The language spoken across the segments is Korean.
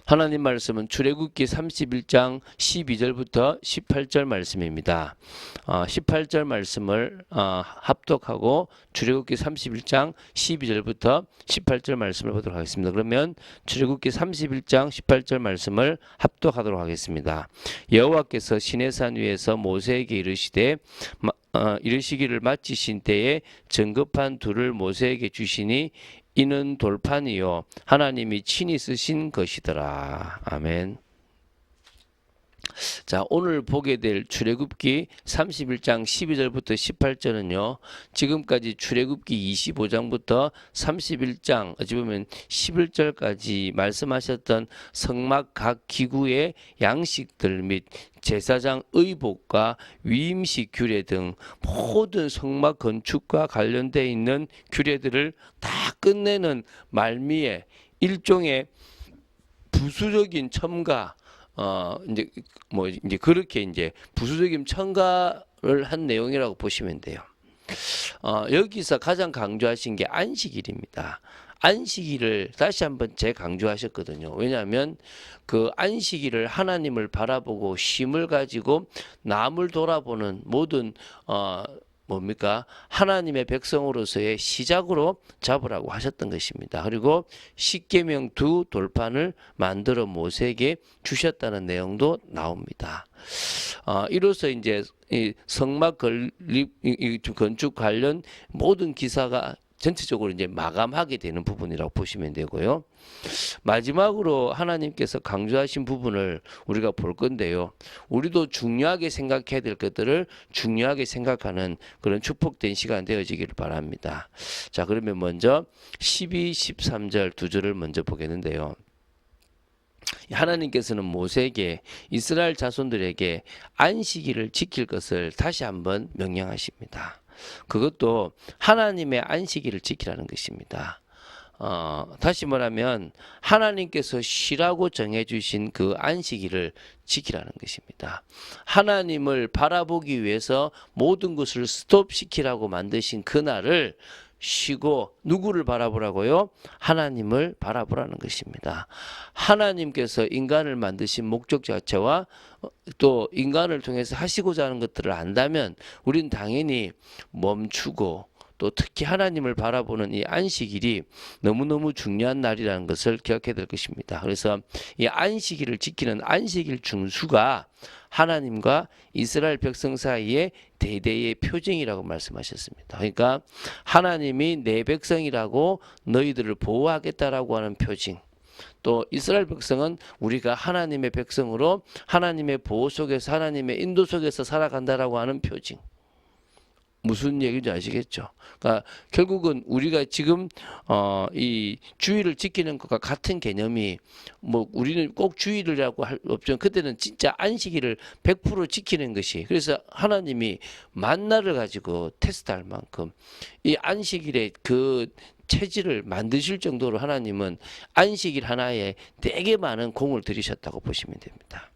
하나님 말씀은 출애굽기 31장 12절부터 18절 말씀입니다. 18절 말씀을 합독하고 출애굽기 31장 12절부터 18절 말씀을 보도록 하겠습니다. 그러면 출애굽기 31장 18절 말씀을 합독하도록 하겠습니다. 여호와께서 시내산 위에서 모세에게 이르시기를 마치신 때에 정급한 둘을 모세에게 주시니 이는 돌판이요 하나님이 친히 쓰신 것이더라. 아멘. 자, 오늘 보게 될 출애굽기 31장 12절부터 18절은요. 지금까지 출애굽기 25장부터 31장 어찌 보면 11절까지 말씀하셨던 성막 각 기구의 양식들 및 제사장 의복과 위임식 규례 등 모든 성막 건축과 관련되어 있는 규례들을 다 끝내는 말미에 일종의 부수적인 첨가 이제 그렇게 이제 부수적인 첨가를 한 내용이라고 보시면 돼요. 여기서 가장 강조하신 게 안식일입니다. 안식일을 다시 한번 재강조하셨거든요. 왜냐하면 그 안식일을 하나님을 바라보고 쉼을 가지고 남을 돌아보는 모든 하나님의 백성으로서의 시작으로 잡으라고 하셨던 것입니다. 그리고 십계명 두 돌판을 만들어 모세에게 주셨다는 내용도 나옵니다. 이로써 이제 이 성막 건축 관련 모든 기사가 전체적으로 이제 마감하게 되는 부분이라고 보시면 되고요. 마지막으로 하나님께서 강조하신 부분을 우리가 볼 건데요. 우리도 중요하게 생각해야 될 것들을 중요하게 생각하는 그런 축복된 시간 되어지기를 바랍니다. 자, 그러면 먼저 12, 13절 두 절을 먼저 보겠는데요. 하나님께서는 모세에게 이스라엘 자손들에게 안식일을 지킬 것을 다시 한번 명령하십니다. 그것도 하나님의 안식일을 지키라는 것입니다. 다시 말하면 하나님께서 쉬라고 정해주신 그 안식일을 지키라는 것입니다. 하나님을 바라보기 위해서 모든 것을 스톱시키라고 만드신 그날을 쉬고 누구를 바라보라고요? 하나님을 바라보라는 것입니다. 하나님께서 인간을 만드신 목적 자체와 또 인간을 통해서 하시고자 하는 것들을 안다면 우린 당연히 멈추고 또 특히 하나님을 바라보는 이 안식일이 너무너무 중요한 날이라는 것을 기억해야 될 것입니다. 그래서 이 안식일을 지키는 안식일 중수가 하나님과 이스라엘 백성 사이의 대대의 표징이라고 말씀하셨습니다. 그러니까 하나님이 내 백성이라고 너희들을 보호하겠다라고 하는 표징. 또 이스라엘 백성은 우리가 하나님의 백성으로 하나님의 보호 속에서 하나님의 인도 속에서 살아간다라고 하는 표징. 무슨 얘기인지 아시겠죠? 그러니까 결국은 우리가 지금 이 주의를 지키는 것과 같은 개념이 뭐 우리는 꼭 주의라고 할 없죠. 그때는 진짜 안식일을 100% 지키는 것이 그래서 하나님이 만나를 가지고 테스트할 만큼 이 안식일의 그 체질을 만드실 정도로 하나님은 안식일 하나에 되게 많은 공을 들이셨다고 보시면 됩니다.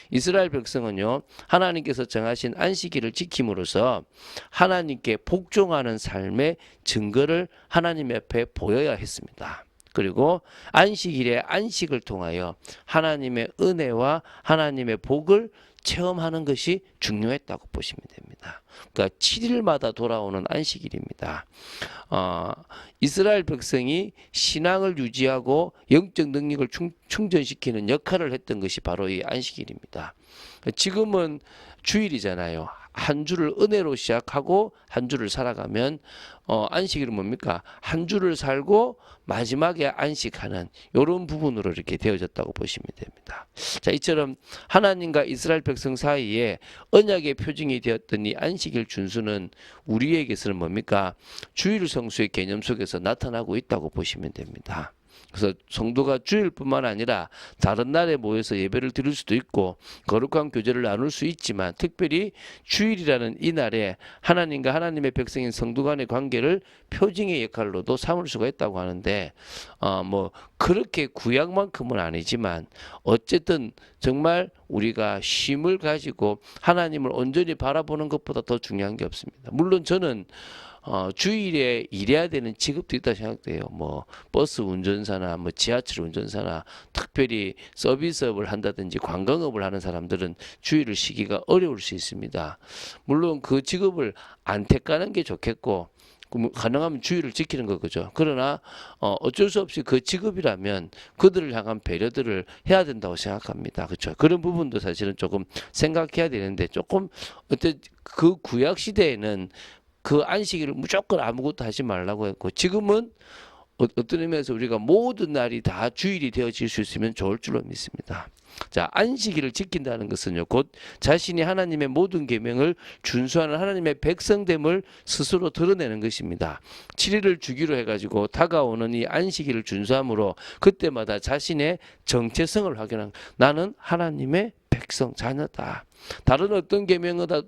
이스라엘 백성은요 하나님께서 정하신 안식일을 지킴으로써 하나님께 복종하는 삶의 증거를 하나님 앞에 보여야 했습니다. 그리고 안식일의 안식을 통하여 하나님의 은혜와 하나님의 복을 체험하는 것이 중요했다고 보시면 됩니다. 그러니까 7일마다 돌아오는 안식일입니다. 이스라엘 백성이 신앙을 유지하고 영적 능력을 충전시키는 역할을 했던 것이 바로 이 안식일입니다. 지금은 주일이잖아요. 한 주를 은혜로 시작하고 한 주를 살아가면 안식일은 뭡니까? 한 주를 살고 마지막에 안식하는 이런 부분으로 이렇게 되어졌다고 보시면 됩니다. 자, 이처럼 하나님과 이스라엘 백성 사이에 언약의 표징이 되었던 이 안식일 준수는 우리에게서는 뭡니까? 주일 성수의 개념 속에서 나타나고 있다고 보시면 됩니다. 그래서 성도가 주일뿐만 아니라 다른 날에 모여서 예배를 드릴 수도 있고 거룩한 교제를 나눌 수 있지만 특별히 주일이라는 이 날에 하나님과 하나님의 백성인 성도 간의 관계를 표징의 역할로도 삼을 수가 있다고 하는데 뭐 그렇게 구약만큼은 아니지만 어쨌든 정말 우리가 쉼을 가지고 하나님을 온전히 바라보는 것보다 더 중요한 게 없습니다. 물론 저는 주일에 일해야 되는 직업도 있다 생각돼요. 뭐 버스 운전사나 뭐 지하철 운전사나 특별히 서비스업을 한다든지 관광업을 하는 사람들은 주일을 쉬기가 어려울 수 있습니다. 물론 그 직업을 안 택하는 게 좋겠고 가능하면 주의를 지키는 거죠. 그러나 어쩔 수 없이 그 직업이라면 그들을 향한 배려들을 해야 된다고 생각합니다. 그렇죠? 그런 부분도 사실은 조금 생각해야 되는데 조금 어때 그 구약 시대에는 그 안식일을 무조건 아무것도 하지 말라고 했고 지금은 어떤 의미에서 우리가 모든 날이 다 주일이 되어질 수 있으면 좋을 줄로 믿습니다. 자, 안식일을 지킨다는 것은요, 곧 자신이 하나님의 모든 계명을 준수하는 하나님의 백성됨을 스스로 드러내는 것입니다. 7일을 주기로 해가지고 다가오는 이 안식일을 준수함으로 그때마다 자신의 정체성을 확인한 나는 하나님의 백성 자녀다. 다른 어떤 계명보다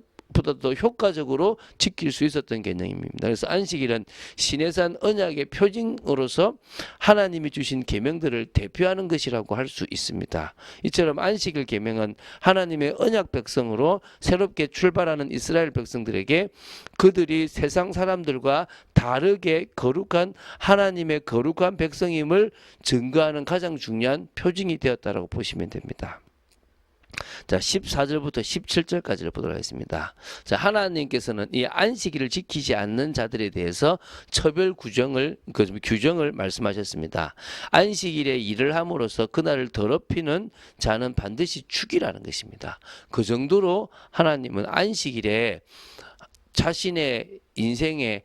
더 효과적으로 지킬 수 있었던 개념입니다. 그래서 안식일은 시내산 언약의 표징으로서 하나님이 주신 계명들을 대표하는 것이라고 할 수 있습니다. 이처럼 안식일 계명은 하나님의 언약 백성으로 새롭게 출발하는 이스라엘 백성들에게 그들이 세상 사람들과 다르게 거룩한 하나님의 거룩한 백성임을 증거하는 가장 중요한 표징이 되었다고 보시면 됩니다. 자, 14절부터 17절까지를 보도록 하겠습니다. 자, 하나님께서는 이 안식일을 지키지 않는 자들에 대해서 처벌 규정을 말씀하셨습니다. 안식일에 일을 함으로써 그날을 더럽히는 자는 반드시 죽이라는 것입니다. 그 정도로 하나님은 안식일에 자신의 인생에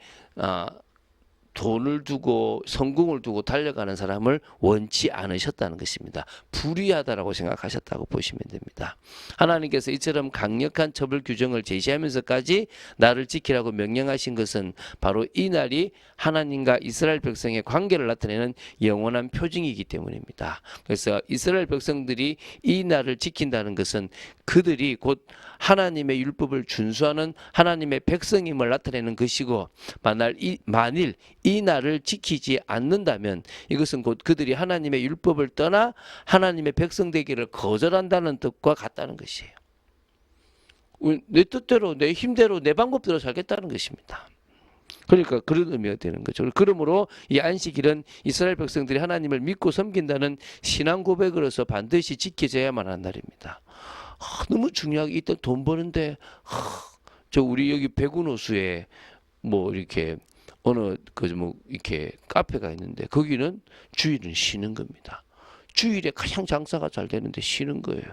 돈을 두고 성공을 두고 달려가는 사람을 원치 않으셨다는 것입니다. 불의하다라고 생각하셨다고 보시면 됩니다. 하나님께서 이처럼 강력한 처벌 규정을 제시하면서까지 나를 지키라고 명령하신 것은 바로 이 날이 하나님과 이스라엘 백성의 관계를 나타내는 영원한 표징이기 때문입니다. 그래서 이스라엘 백성들이 이 날을 지킨다는 것은 그들이 곧 하나님의 율법을 준수하는 하나님의 백성임을 나타내는 것이고 만일 이 날을 지키지 않는다면 이것은 곧 그들이 하나님의 율법을 떠나 하나님의 백성 되기를 거절한다는 뜻과 같다는 것이에요. 내 뜻대로 내 힘대로 내 방법대로 살겠다는 것입니다. 그러니까 그런 의미가 되는 거죠. 그러므로 이 안식일은 이스라엘 백성들이 하나님을 믿고 섬긴다는 신앙 고백으로서 반드시 지켜져야만 하는 날입니다. 너무 중요하게 일단 돈 버는데 저 우리 여기 백운호수에 뭐 이렇게 어느 이렇게 카페가 있는데 거기는 주일은 쉬는 겁니다. 주일에 가장 장사가 잘 되는데 쉬는 거예요.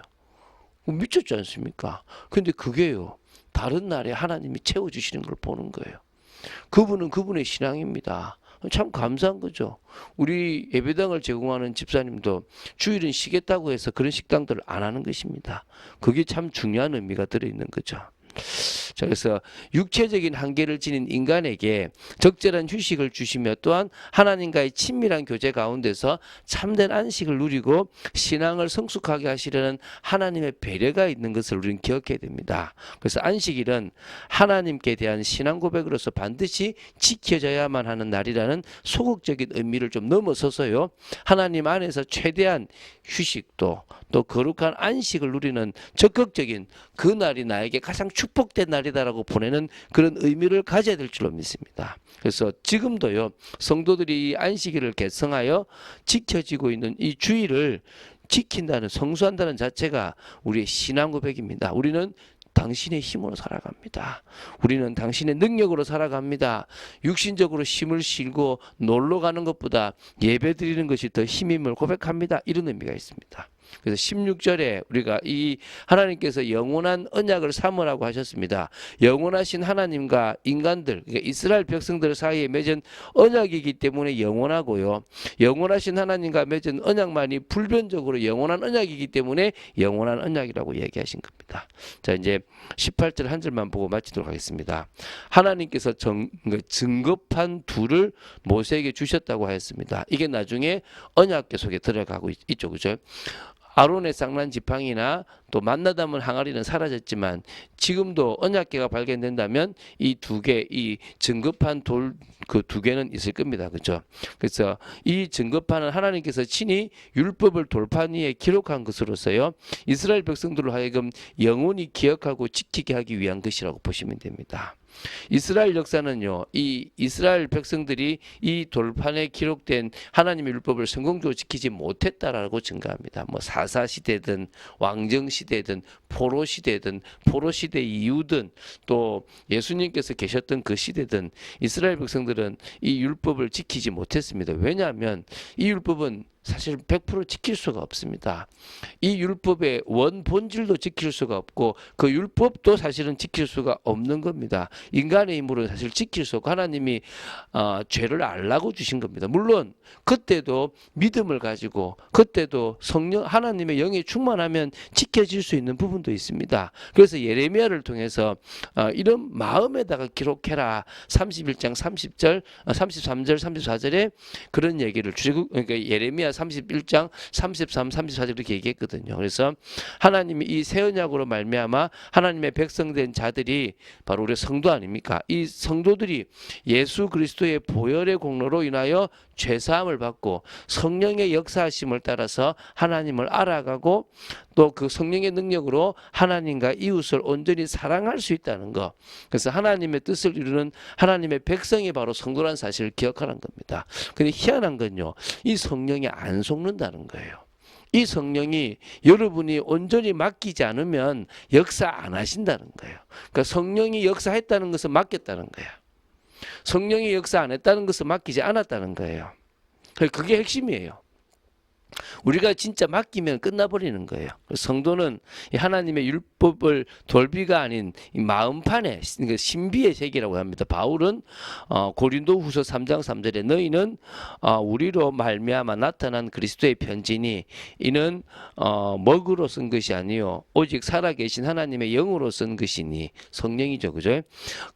미쳤지 않습니까? 근데 그게요 다른 날에 하나님이 채워주시는 걸 보는 거예요. 그분은 그분의 신앙입니다. 참 감사한 거죠. 우리 예배당을 제공하는 집사님도 주일은 쉬겠다고 해서 그런 식당들을 안 하는 것입니다. 그게 참 중요한 의미가 들어있는 거죠. 자, 그래서 육체적인 한계를 지닌 인간에게 적절한 휴식을 주시며 또한 하나님과의 친밀한 교제 가운데서 참된 안식을 누리고 신앙을 성숙하게 하시려는 하나님의 배려가 있는 것을 우리는 기억해야 됩니다. 그래서 안식일은 하나님께 대한 신앙 고백으로서 반드시 지켜져야만 하는 날이라는 소극적인 의미를 좀 넘어서서요 하나님 안에서 최대한 휴식도 또 거룩한 안식을 누리는 적극적인 그 날이 나에게 가장 축복된 날이다라고 보내는 그런 의미를 가져야 될 줄로 믿습니다. 그래서 지금도요 성도들이 이 안식일을 개성하여 지켜지고 있는 이 주일을 지킨다는 성수한다는 자체가 우리의 신앙 고백입니다. 우리는 당신의 힘으로 살아갑니다. 우리는 당신의 능력으로 살아갑니다. 육신적으로 힘을 실고 놀러 가는 것보다 예배 드리는 것이 더 힘임을 고백합니다. 이런 의미가 있습니다. 그래서 16절에 우리가 이 하나님께서 영원한 언약을 삼으라고 하셨습니다. 영원하신 하나님과 인간들, 그러니까 이스라엘 백성들 사이에 맺은 언약이기 때문에 영원하고요. 영원하신 하나님과 맺은 언약만이 불변적으로 영원한 언약이기 때문에 영원한 언약이라고 얘기하신 겁니다. 자, 이제 18절 한 절만 보고 마치도록 하겠습니다. 하나님께서 증거판 둘을 모세에게 주셨다고 하였습니다. 이게 나중에 언약궤 속에 들어가고 있죠. 그죠? 아론의 쌍난 지팡이나 또 만나 담은 항아리는 사라졌지만 지금도 언약궤가 발견된다면 이 두 개, 이 증거판 돌 그 두 개는 있을 겁니다. 그죠? 그래서 이 증거판은 하나님께서 친히 율법을 돌판 위에 기록한 것으로서요. 이스라엘 백성들로 하여금 영원히 기억하고 지키게 하기 위한 것이라고 보시면 됩니다. 이스라엘 역사는요, 이 이스라엘 백성들이 이 돌판에 기록된 하나님의 율법을 성공적으로 지키지 못했다라고 증가합니다. 뭐 사사 시대든 왕정 시대든 포로 시대든 포로 시대 이후든 또 예수님께서 계셨던 그 시대든 이스라엘 백성들은 이 율법을 지키지 못했습니다. 왜냐하면 이 율법은 사실 100% 지킬 수가 없습니다. 이 율법의 원 본질도 지킬 수가 없고 그 율법도 사실은 지킬 수가 없는 겁니다. 인간의 힘으로는 사실 지킬 수 없고 하나님이 죄를 알라고 주신 겁니다. 물론 그때도 믿음을 가지고 그때도 성령 하나님의 영이 충만하면 지켜질 수 있는 부분도 있습니다. 그래서 예레미야를 통해서 이런 마음에다가 기록해라 31장 30절 33절 34절에 그런 얘기를 주시고 그러니까 예레미야 31장 33, 34절 이렇게 얘기했거든요. 그래서 하나님이 이 새 언약으로 말미암아 하나님의 백성된 자들이 바로 우리 성도 아닙니까? 이 성도들이 예수 그리스도의 보혈의 공로로 인하여 죄사함을 받고 성령의 역사하심을 따라서 하나님을 알아가고 또 그 성령의 능력으로 하나님과 이웃을 온전히 사랑할 수 있다는 것. 그래서 하나님의 뜻을 이루는 하나님의 백성이 바로 성도라는 사실을 기억하는 겁니다. 근데 희한한 건요. 이 성령이 안 속는다는 거예요. 이 성령이 여러분이 온전히 맡기지 않으면 역사 안 하신다는 거예요. 그러니까 성령이 역사했다는 것은 맡겼다는 거예요. 성령이 역사 안 했다는 것은 맡기지 않았다는 거예요. 그게 핵심이에요. 우리가 진짜 맡기면 끝나버리는 거예요. 성도는 하나님의 율법을 돌비가 아닌 마음판에 신비의 세계라고 합니다. 바울은 고린도후서 3장 3절에 너희는 우리로 말미암아 나타난 그리스도의 편지니 이는 먹으로 쓴 것이 아니요 오직 살아계신 하나님의 영으로 쓴 것이니 성령이죠, 그죠?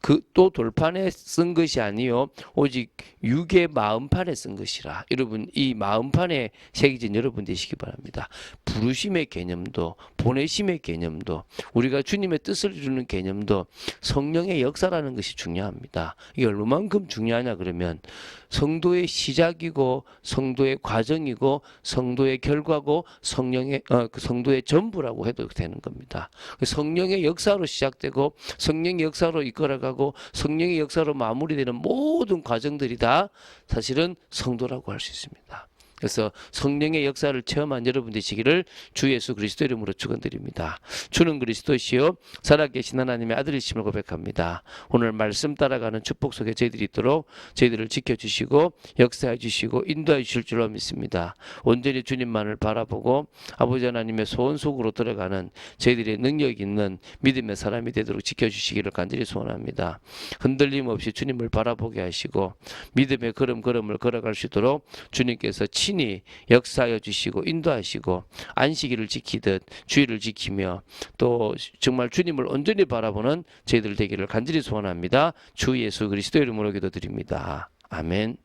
그 또 돌판에 쓴 것이 아니요 오직 육의 마음판에 쓴 것이라. 여러분 이 마음판에 새겨진 여러분 되시기 바랍니다. 부르심의 개념도 보내심의 개념도 우리가 주님의 뜻을 이루는 개념도 성령의 역사라는 것이 중요합니다. 이게 얼마만큼 중요하냐 그러면 성도의 시작이고 성도의 과정이고 성도의 결과고 성도의 전부라고 해도 되는 겁니다. 성령의 역사로 시작되고 성령의 역사로 이끌어가고 성령의 역사로 마무리되는 모든 과정들이 다 사실은 성도라고 할 수 있습니다. 그래서 성령의 역사를 체험한 여러분 되시기를 주 예수 그리스도 이름으로 축원드립니다. 주는 그리스도시요 살아계신 하나님의 아들이심을 고백합니다. 오늘 말씀 따라가는 축복 속에 저희들이 있도록 저희들을 지켜주시고 역사해 주시고 인도해 주실 줄로 믿습니다. 온전히 주님만을 바라보고 아버지 하나님의 소원 속으로 들어가는 저희들의 능력 있는 믿음의 사람이 되도록 지켜주시기를 간절히 소원합니다. 흔들림 없이 주님을 바라보게 하시고 믿음의 걸음을 걸어갈 수 있도록 주님께서 친히 역사하여 주시고 인도하시고 안식일을 지키듯 주일을 지키며 또 정말 주님을 온전히 바라보는 저희들 되기를 간절히 소원합니다. 주 예수 그리스도 이름으로 기도드립니다. 아멘.